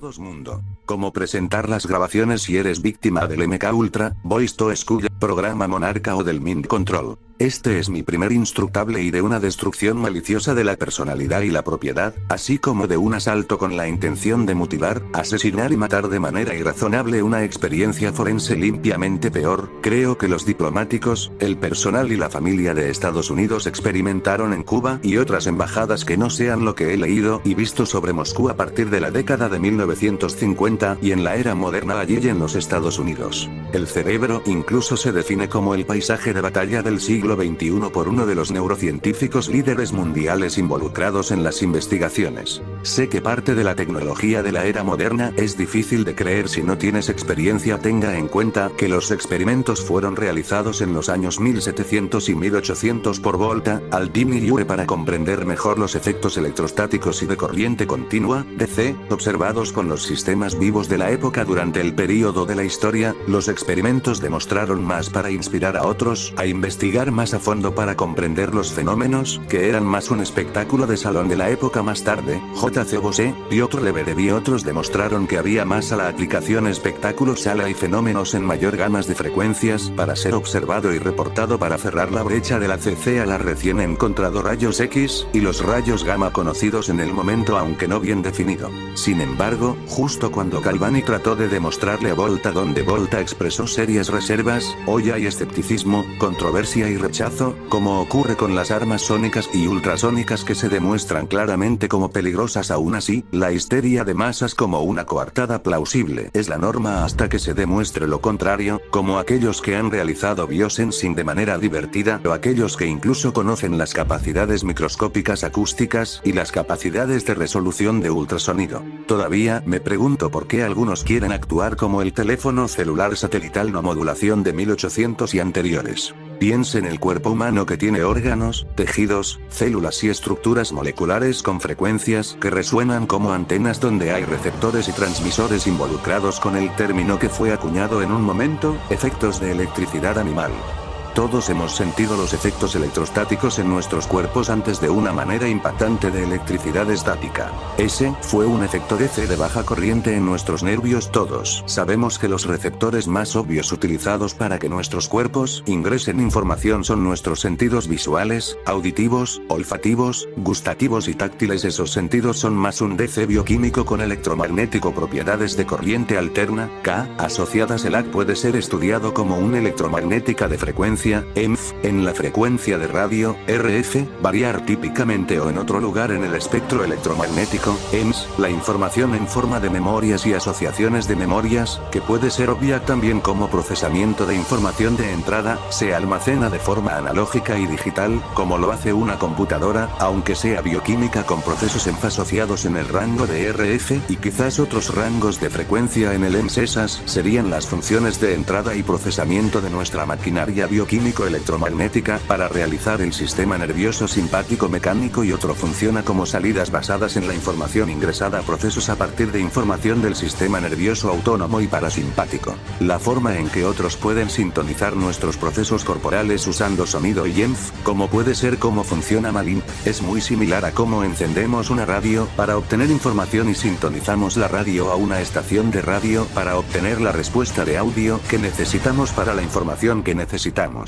todos mundo. Cómo presentar las grabaciones si eres víctima del MK Ultra, Voice to School, programa Monarca o del Mind Control. Este es mi primer instructable y de una destrucción maliciosa de la personalidad y la propiedad, así como de un asalto con la intención de mutilar, asesinar y matar de manera irrazonable, una experiencia forense limpiamente peor. Creo que los diplomáticos, el personal y la familia de Estados Unidos experimentaron en Cuba y otras embajadas que no sean lo que he leído y visto sobre Moscú a partir de la década de 1950 y en la era moderna allí en los Estados Unidos. El cerebro incluso se define como el paisaje de batalla del siglo XXI por uno de los neurocientíficos líderes mundiales involucrados en las investigaciones. Sé que parte de la tecnología de la era moderna es difícil de creer si no tienes experiencia. Tenga en cuenta que los experimentos fueron realizados en los años 1700 y 1800 por Volta, Aldini y Ure para comprender mejor los efectos electrostáticos y de corriente continua, DC, observados con los sistemas vivos de la época durante el período de la historia. Los experimentos demostraron más para inspirar a otros a investigar más a fondo para comprender los fenómenos, que eran más un espectáculo de salón de la época. Más tarde, J.C. Bose, Piotr Lebedev y otros demostraron que había más a la aplicación espectáculo sala y fenómenos en mayor gamas de frecuencias para ser observado y reportado para cerrar la brecha de la CC a la recién encontrado rayos X, y los rayos gamma conocidos en el momento aunque no bien definido. Sin embargo, justo cuando Galvani trató de demostrarle a Volta donde Volta expresó serias reservas, hoy hay escepticismo, controversia y rechazo, como ocurre con las armas sónicas y ultrasónicas que se demuestran claramente como peligrosas. Aún así, la histeria de masas como una coartada plausible es la norma hasta que se demuestre lo contrario, como aquellos que han realizado biosensing de manera divertida o aquellos que incluso conocen las capacidades microscópicas acústicas y las capacidades de resolución de ultrasonido. Todavía me pregunto por qué algunos quieren actuar como el teléfono celular satelital no modulación de 1800 y anteriores. Piense en el cuerpo humano que tiene órganos, tejidos, células y estructuras moleculares con frecuencias que resuenan como antenas donde hay receptores y transmisores involucrados con el término que fue acuñado en un momento, efectos de electricidad animal. Todos hemos sentido los efectos electrostáticos en nuestros cuerpos antes de una manera impactante de electricidad estática. Ese fue un efecto DC de baja corriente en nuestros nervios. Todos sabemos que los receptores más obvios utilizados para que nuestros cuerpos ingresen información son nuestros sentidos visuales, auditivos, olfativos, gustativos y táctiles. Esos sentidos son más un DC bioquímico con electromagnético, propiedades de corriente alterna, K, asociadas. El AC puede ser estudiado como una electromagnética de frecuencia EMF, en la frecuencia de radio, RF, variar típicamente o en otro lugar en el espectro electromagnético, EMS, la información en forma de memorias y asociaciones de memorias, que puede ser obvia también como procesamiento de información de entrada, se almacena de forma analógica y digital, como lo hace una computadora, aunque sea bioquímica con procesos EMF asociados en el rango de RF y quizás otros rangos de frecuencia en el EMS. Esas serían las funciones de entrada y procesamiento de nuestra maquinaria bioquímica electromagnética para realizar el sistema nervioso simpático mecánico, y otro funciona como salidas basadas en la información ingresada a procesos a partir de información del sistema nervioso autónomo y parasimpático. La forma en que otros pueden sintonizar nuestros procesos corporales usando sonido y EMF, como puede ser cómo funciona Malimp, es muy similar a cómo encendemos una radio para obtener información y sintonizamos la radio a una estación de radio para obtener la respuesta de audio que necesitamos para la información que necesitamos.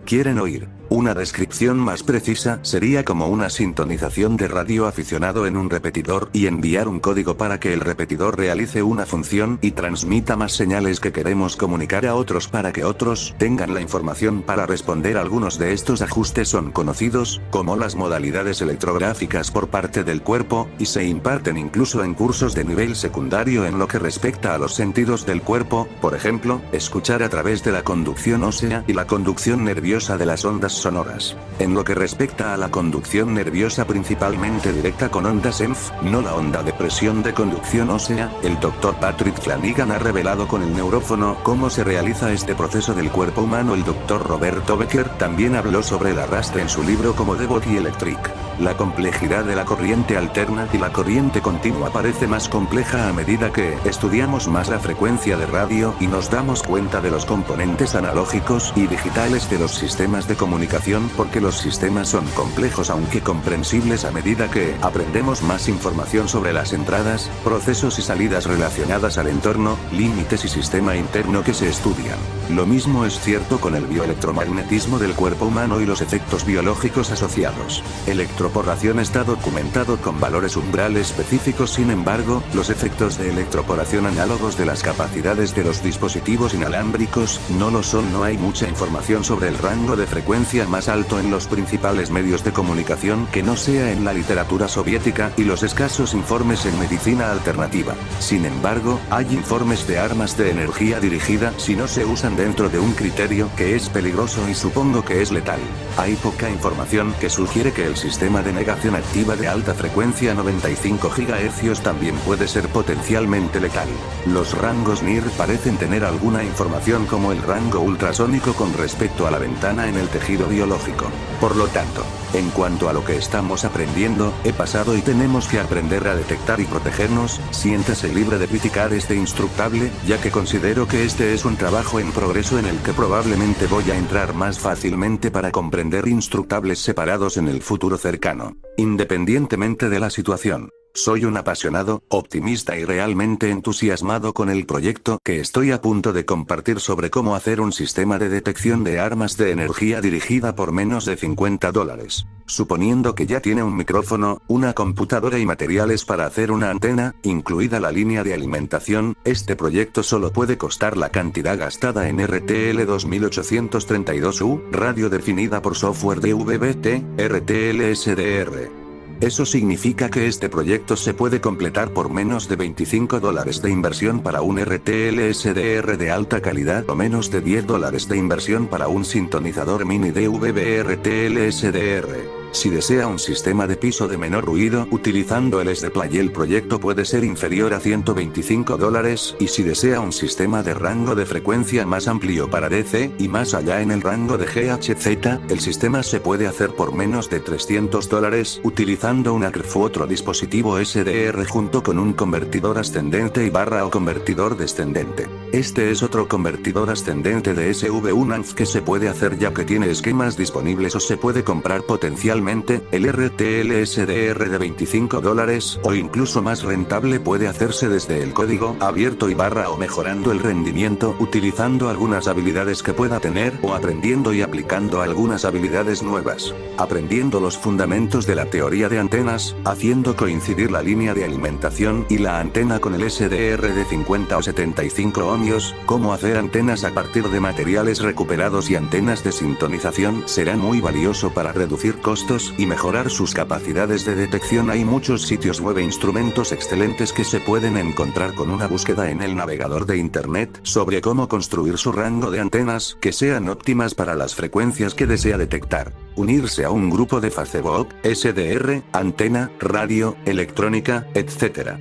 ¿Quieren oír una descripción más precisa? Sería como una sintonización de radio aficionado en un repetidor y enviar un código para que el repetidor realice una función y transmita más señales que queremos comunicar a otros para que otros tengan la información para responder. Algunos de estos ajustes son conocidos como las modalidades electrográficas por parte del cuerpo, y se imparten incluso en cursos de nivel secundario en lo que respecta a los sentidos del cuerpo, por ejemplo, escuchar a través de la conducción ósea y la conducción nerviosa de las ondas sonoras. En lo que respecta a la conducción nerviosa principalmente directa con ondas EMF, no la onda de presión de conducción ósea, el Dr. Patrick Flanagan ha revelado con el neurófono cómo se realiza este proceso del cuerpo humano. El Dr. Roberto Becker también habló sobre el arrastre en su libro como The Body Electric. La complejidad de la corriente alterna y la corriente continua parece más compleja a medida que estudiamos más la frecuencia de radio y nos damos cuenta de los componentes analógicos y digitales de los sistemas de comunicación, porque los sistemas son complejos aunque comprensibles a medida que aprendemos más información sobre las entradas, procesos y salidas relacionadas al entorno, límites y sistema interno que se estudian. Lo mismo es cierto con el bioelectromagnetismo del cuerpo humano y los efectos biológicos asociados. Electroporación está documentado con valores umbral específicos, sin embargo, los efectos de electroporación análogos de las capacidades de los dispositivos inalámbricos no lo son. No hay mucha información sobre el rango de frecuencia más alto en los principales medios de comunicación que no sea en la literatura soviética y los escasos informes en medicina alternativa. Sin embargo, hay informes de armas de energía dirigida si no se usan dentro de un criterio que es peligroso y supongo que es letal. Hay poca información que sugiere que el sistema de negación activa de alta frecuencia 95 GHz también puede ser potencialmente letal. Los rangos NIR parecen tener alguna información como el rango ultrasónico con respecto a la ventana en el tejido biológico. Por lo tanto, en cuanto a lo que estamos aprendiendo, he pasado y tenemos que aprender a detectar y protegernos. Siéntase libre de criticar este instructable, ya que considero que este es un trabajo en progreso en el que probablemente voy a entrar más fácilmente para comprender instructables separados en el futuro cercano. Independientemente de la situación. Soy un apasionado, optimista y realmente entusiasmado con el proyecto que estoy a punto de compartir sobre cómo hacer un sistema de detección de armas de energía dirigida por menos de $50. Suponiendo que ya tiene un micrófono, una computadora y materiales para hacer una antena, incluida la línea de alimentación, este proyecto solo puede costar la cantidad gastada en RTL 2832U, radio definida por software DVB-T, RTL SDR. Eso significa que este proyecto se puede completar por menos de $25 de inversión para un RTL SDR de alta calidad o menos de $10 de inversión para un sintonizador mini DVB RTL SDR. Si desea un sistema de piso de menor ruido utilizando el SD-Play, el proyecto puede ser inferior a $125, y si desea un sistema de rango de frecuencia más amplio para DC y más allá en el rango de GHz, el sistema se puede hacer por menos de $300 utilizando un ACRF u otro dispositivo SDR junto con un convertidor ascendente y barra o convertidor descendente. Este es otro convertidor ascendente de SV1 que se puede hacer ya que tiene esquemas disponibles, o se puede comprar potencialmente. El RTL SDR de $25 o incluso más rentable puede hacerse desde el código abierto y barra o mejorando el rendimiento utilizando algunas habilidades que pueda tener o aprendiendo y aplicando algunas habilidades nuevas. Aprendiendo los fundamentos de la teoría de antenas, haciendo coincidir la línea de alimentación y la antena con el SDR de 50 o 75 ohmios, cómo hacer antenas a partir de materiales recuperados y antenas de sintonización será muy valioso para reducir costos y mejorar sus capacidades de detección. Hay muchos sitios web e instrumentos excelentes que se pueden encontrar con una búsqueda en el navegador de internet sobre cómo construir su rango de antenas que sean óptimas para las frecuencias que desea detectar. Unirse a un grupo de Facebook, SDR, antena, radio, electrónica, etc.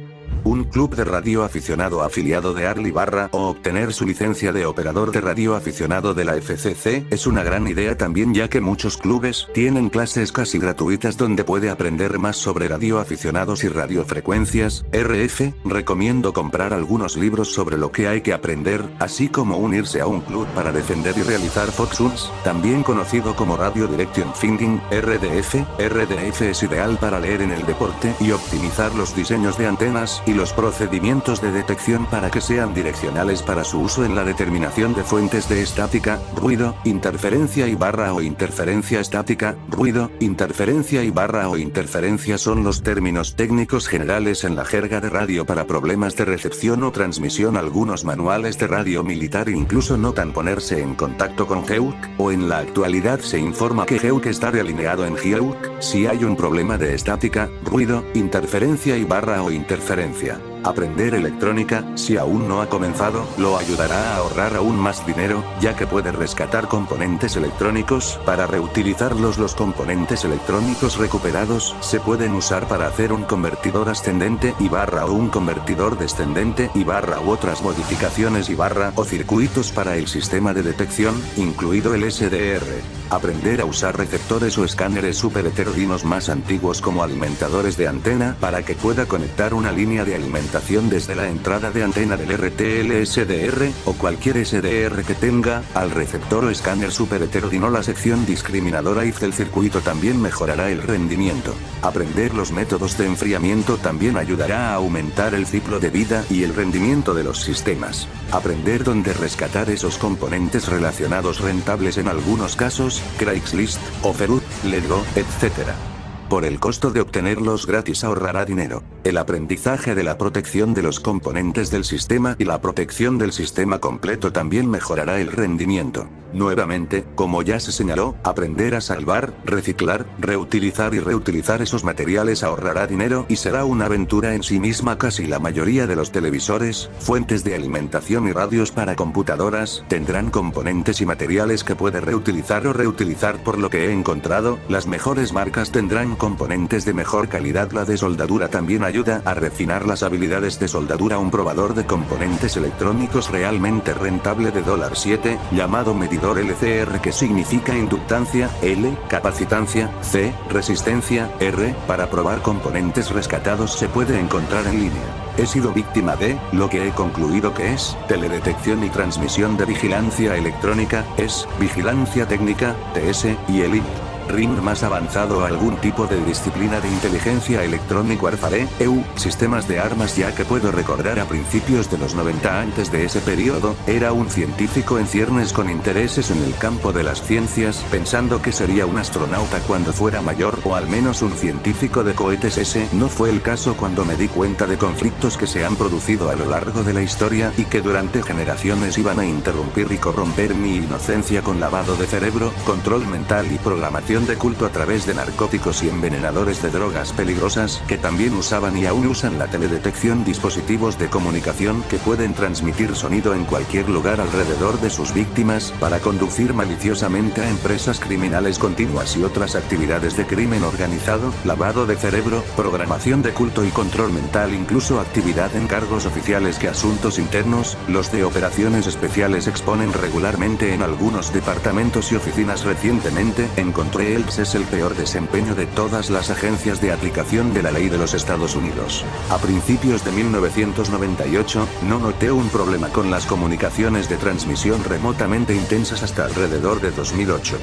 Un club de radio aficionado afiliado de Arli barra o obtener su licencia de operador de radio aficionado de la FCC es una gran idea también, ya que muchos clubes tienen clases casi gratuitas donde puede aprender más sobre radioaficionados y radiofrecuencias. RF, recomiendo comprar algunos libros sobre lo que hay que aprender, así como unirse a un club para defender y realizar FOXUNS, también conocido como Radio Direction Finding, RDF. RDF es ideal para leer en el deporte y optimizar los diseños de antenas y los procedimientos de detección para que sean direccionales para su uso en la determinación de fuentes de estática, ruido, interferencia y barra o interferencia estática. Ruido, interferencia y barra o interferencia son los términos técnicos generales en la jerga de radio para problemas de recepción o transmisión. Algunos manuales de radio militar incluso notan ponerse en contacto con GEUC, o en la actualidad se informa que GEUC está realineado en GEUC, si hay un problema de estática, ruido, interferencia y barra o interferencia. Aprender electrónica, si aún no ha comenzado, lo ayudará a ahorrar aún más dinero, ya que puede rescatar componentes electrónicos para reutilizarlos. Los componentes electrónicos recuperados se pueden usar para hacer un convertidor ascendente y barra o un convertidor descendente y barra u otras modificaciones y barra o circuitos para el sistema de detección, incluido el SDR. Aprender a usar receptores o escáneres super heterogeneos más antiguos como alimentadores de antena para que pueda conectar una línea de alimentación desde la entrada de antena del RTL SDR, o cualquier SDR que tenga, al receptor o escáner super heterogeneo. La sección discriminadora IF del circuito también mejorará el rendimiento. Aprender los métodos de enfriamiento también ayudará a aumentar el ciclo de vida y el rendimiento de los sistemas. Aprender dónde rescatar esos componentes relacionados rentables, en algunos casos, Craigslist, OfferUp, Lego, etc. Por el costo de obtenerlos gratis ahorrará dinero. El aprendizaje de la protección de los componentes del sistema y la protección del sistema completo también mejorará el rendimiento. Nuevamente, como ya se señaló, aprender a salvar, reciclar, reutilizar y reutilizar esos materiales ahorrará dinero y será una aventura en sí misma. Casi la mayoría de los televisores, fuentes de alimentación y radios para computadoras tendrán componentes y materiales que puede reutilizar o reutilizar. Por lo que he encontrado, las mejores marcas tendrán componentes de mejor calidad. La de soldadura también ayuda a refinar las habilidades de soldadura. Un probador de componentes electrónicos realmente rentable de $7, llamado medidor LCR, que significa inductancia, L, capacitancia, C, resistencia, R, para probar componentes rescatados, se puede encontrar en línea. He sido víctima de lo que he concluido que es teledetección y transmisión de vigilancia electrónica, es vigilancia técnica, TS, y el RIM más avanzado a algún tipo de disciplina de inteligencia electrónica warfare, EU, sistemas de armas, ya que puedo recordar a principios de los 90. Antes de ese periodo, era un científico en ciernes con intereses en el campo de las ciencias, pensando que sería un astronauta cuando fuera mayor, o al menos un científico de cohetes. Ese no fue el caso cuando me di cuenta de conflictos que se han producido a lo largo de la historia y que durante generaciones iban a interrumpir y corromper mi inocencia con lavado de cerebro, control mental y programación de culto a través de narcóticos y envenenadores de drogas peligrosas, que también usaban y aún usan la teledetección, dispositivos de comunicación que pueden transmitir sonido en cualquier lugar alrededor de sus víctimas, para conducir maliciosamente a empresas criminales continuas y otras actividades de crimen organizado, lavado de cerebro, programación de culto y control mental, incluso actividad en cargos oficiales que asuntos internos. Los de operaciones especiales exponen regularmente en algunos departamentos y oficinas. Recientemente encontré es el peor desempeño de todas las agencias de aplicación de la ley de los Estados Unidos. A principios de 1998, no noté un problema con las comunicaciones de transmisión remotamente intensas hasta alrededor de 2008.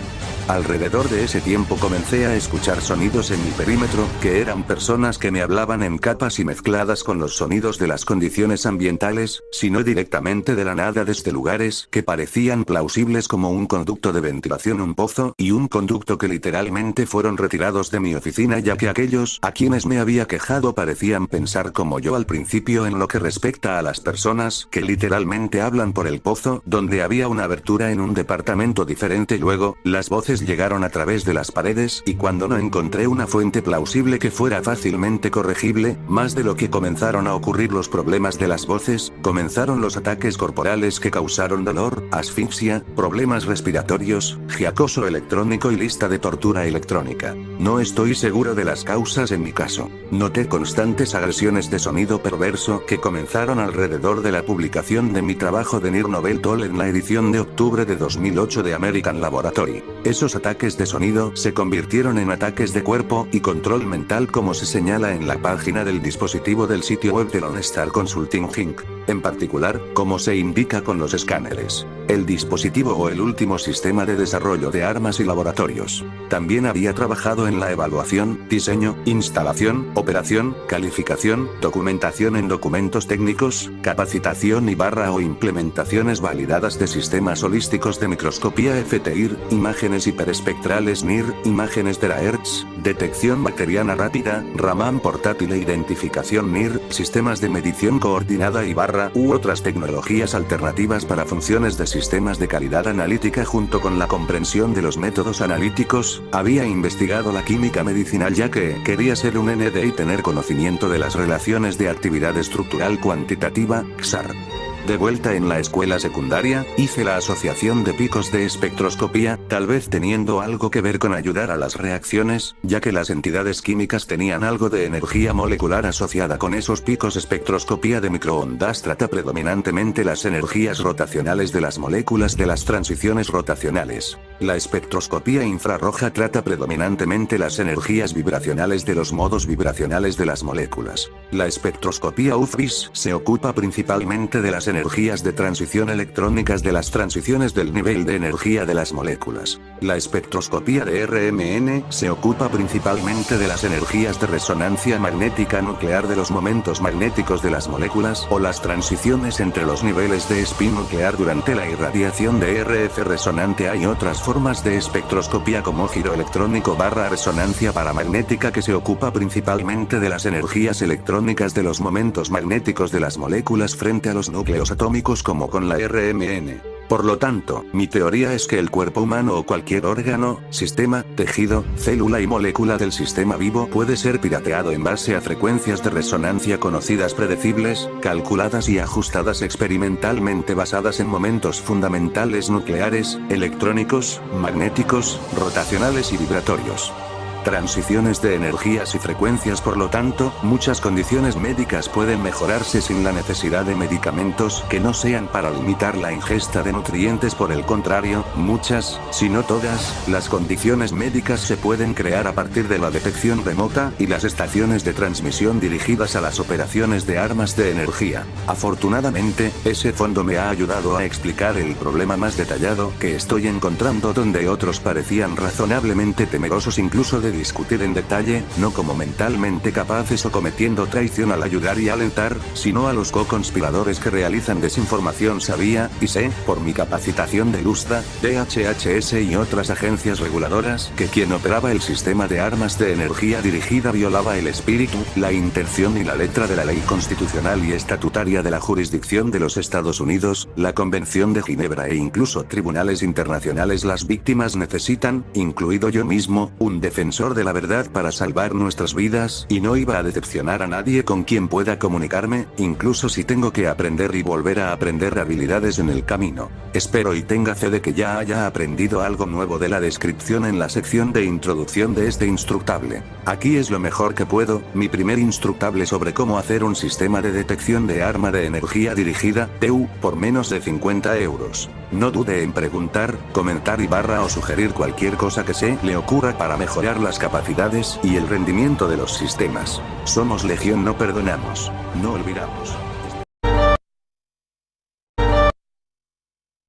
Alrededor de ese tiempo comencé a escuchar sonidos en mi perímetro, que eran personas que me hablaban en capas y mezcladas con los sonidos de las condiciones ambientales, sino directamente de la nada, desde lugares que parecían plausibles como un conducto de ventilación, un pozo y un conducto que literalmente fueron retirados de mi oficina, ya que aquellos a quienes me había quejado parecían pensar como yo al principio en lo que respecta a las personas que literalmente hablan por el pozo, donde había una abertura en un departamento diferente. Luego, las voces llegaron a través de las paredes, y cuando no encontré una fuente plausible que fuera fácilmente corregible, más de lo que comenzaron a ocurrir los problemas de las voces, comenzaron los ataques corporales que causaron dolor, asfixia, problemas respiratorios, acoso electrónico y lista de tortura electrónica. No estoy seguro de las causas en mi caso. Noté constantes agresiones de sonido perverso que comenzaron alrededor de la publicación de mi trabajo de Nir Nobel Toll en la edición de octubre de 2008 de American Laboratory. Esos ataques de sonido se convirtieron en ataques de cuerpo y control mental, como se señala en la página del dispositivo del sitio web de Lone Star Consulting Inc. En particular, como se indica con los escáneres, el dispositivo o el último sistema de desarrollo de armas y laboratorios. También había trabajado en la evaluación, diseño, instalación, operación, calificación, documentación en documentos técnicos, capacitación y barra o implementaciones validadas de sistemas holísticos de microscopía FTIR, imágenes hiperespectrales NIR, imágenes terahertz, detección bacteriana rápida, Raman portátil e identificación NIR, sistemas de medición coordinada y barra tierra u otras tecnologías alternativas para funciones de sistemas de calidad analítica junto con la comprensión de los métodos analíticos. Había investigado la química medicinal ya que quería ser un ND y tener conocimiento de las relaciones de actividad estructural cuantitativa, XAR. De vuelta en la escuela secundaria, hice la asociación de picos de espectroscopía, tal vez teniendo algo que ver con ayudar a las reacciones, ya que las entidades químicas tenían algo de energía molecular asociada con esos picos. Espectroscopía de microondas trata predominantemente las energías rotacionales de las moléculas de las transiciones rotacionales. La espectroscopía infrarroja trata predominantemente las energías vibracionales de los modos vibracionales de las moléculas. La espectroscopía UV-Vis se ocupa principalmente de las energías de transición electrónicas de las transiciones del nivel de energía de las moléculas. La espectroscopía de RMN se ocupa principalmente de las energías de resonancia magnética nuclear de los momentos magnéticos de las moléculas o las transiciones entre los niveles de spin nuclear durante la irradiación de RF resonante. Hay otras formas de espectroscopía como giro electrónico / resonancia paramagnética que se ocupa principalmente de las energías electrónicas de los momentos magnéticos de las moléculas frente a los núcleos atómicos como con la RMN. Por lo tanto, mi teoría es que el cuerpo humano o cualquier órgano, sistema, tejido, célula y molécula del sistema vivo puede ser pirateado en base a frecuencias de resonancia conocidas, predecibles, calculadas y ajustadas experimentalmente basadas en momentos fundamentales nucleares, electrónicos, magnéticos, rotacionales y vibratorios. Transiciones de energías y frecuencias. Por lo tanto, muchas condiciones médicas pueden mejorarse sin la necesidad de medicamentos que no sean para limitar la ingesta de nutrientes. Por el contrario, muchas, si no todas, las condiciones médicas se pueden crear a partir de la detección remota y las estaciones de transmisión dirigidas a las operaciones de armas de energía. Afortunadamente, ese fondo me ha ayudado a explicar el problema más detallado que estoy encontrando, donde otros parecían razonablemente temerosos incluso de discutir en detalle, no como mentalmente capaces o cometiendo traición al ayudar y alentar, sino a los co-conspiradores que realizan desinformación. Sabía, y sé, por mi capacitación de USDA, DHHS y otras agencias reguladoras, que quien operaba el sistema de armas de energía dirigida violaba el espíritu, la intención y la letra de la ley constitucional y estatutaria de la jurisdicción de los Estados Unidos, la Convención de Ginebra e incluso tribunales internacionales. Las víctimas necesitan, incluido yo mismo, un defensor de la verdad para salvar nuestras vidas, y no iba a decepcionar a nadie con quien pueda comunicarme, incluso si tengo que aprender y volver a aprender habilidades en el camino. Espero y tenga fe de que ya haya aprendido algo nuevo de la descripción en la sección de introducción de este instructable. Aquí es lo mejor que puedo, mi primer instructable sobre cómo hacer un sistema de detección de arma de energía dirigida, TEU, por menos de 50 euros. No dude en preguntar, comentar y o sugerir cualquier cosa que se le ocurra para mejorar las capacidades y el rendimiento de los sistemas. Somos Legión, no perdonamos, no olvidamos.